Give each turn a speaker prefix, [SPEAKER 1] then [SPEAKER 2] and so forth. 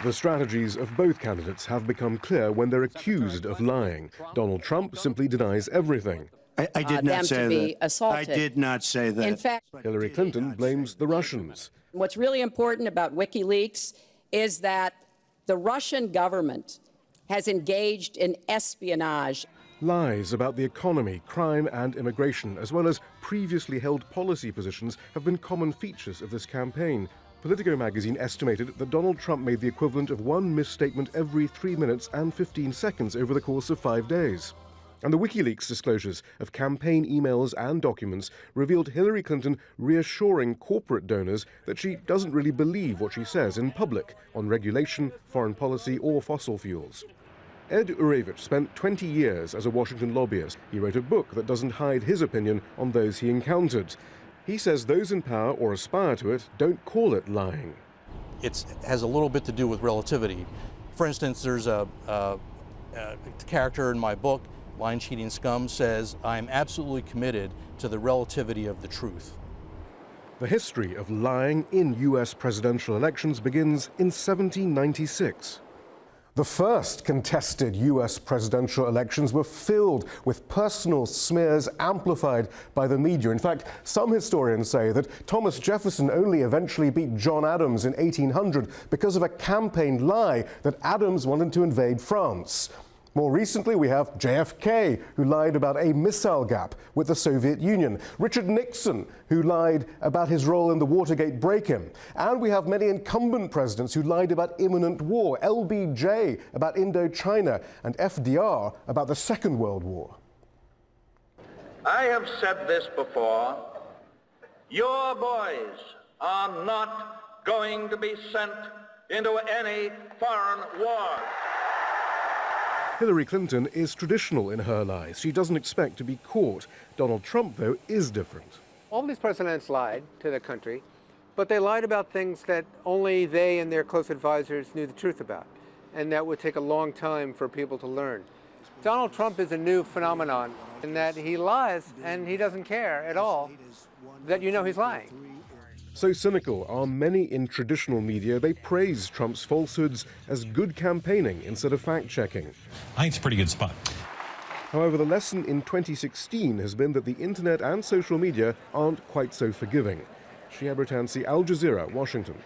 [SPEAKER 1] The strategies of both candidates have become clear when they're accused of lying. Donald Trump simply denies everything.
[SPEAKER 2] I did not say that.
[SPEAKER 3] Assaulted.
[SPEAKER 2] I did not say that.
[SPEAKER 3] In fact,
[SPEAKER 1] Hillary Clinton blames the Russians.
[SPEAKER 3] what's really important about WikiLeaks is that the Russian government has engaged in espionage.
[SPEAKER 1] Lies about the economy, crime and immigration, as well as previously held policy positions, have been common features of this campaign. Politico magazine estimated that Donald Trump made the equivalent of one misstatement every 3 minutes and 15 seconds over the course of 5 days. And the WikiLeaks disclosures of campaign emails and documents revealed Hillary Clinton reassuring corporate donors that she doesn't really believe what she says in public on regulation, foreign policy or fossil fuels. Ed Urevich spent 20 years as a Washington lobbyist. He wrote a book that doesn't hide his opinion on those he encountered. He says those in power or aspire to it don't call it lying.
[SPEAKER 4] It has a little bit to do with relativity. For instance, there's a character in my book, Line Cheating Scum, says, "I'm absolutely committed to the relativity of the truth."
[SPEAKER 1] The history of lying in U.S. presidential elections begins in 1796. The first contested U.S. presidential elections were filled with personal smears amplified by the media. In fact, some historians say that Thomas Jefferson only eventually beat John Adams in 1800 because of a campaign lie that Adams wanted to invade France. More recently, we have JFK, who lied about a missile gap with the Soviet Union. Richard Nixon, who lied about his role in the Watergate break-in. And we have many incumbent presidents who lied about imminent war. LBJ about Indochina, and FDR about the Second World War.
[SPEAKER 5] I have said this before. Your boys are not going to be sent into any foreign war.
[SPEAKER 1] Hillary Clinton is traditional in her lies. She doesn't expect to be caught. Donald Trump, though, is different.
[SPEAKER 6] All these presidents lied to the country, but they lied about things that only they and their close advisors knew the truth about, and that would take a long time for people to learn. Donald Trump is a new phenomenon in that he lies and he doesn't care at all that you know he's lying.
[SPEAKER 1] So cynical are many in traditional media, they praise Trump's falsehoods as good campaigning instead of fact-checking.
[SPEAKER 7] I think it's a pretty good spot.
[SPEAKER 1] However, the lesson in 2016 has been that the internet and social media aren't quite so forgiving. Shihab, Rattansi, Al Jazeera, Washington.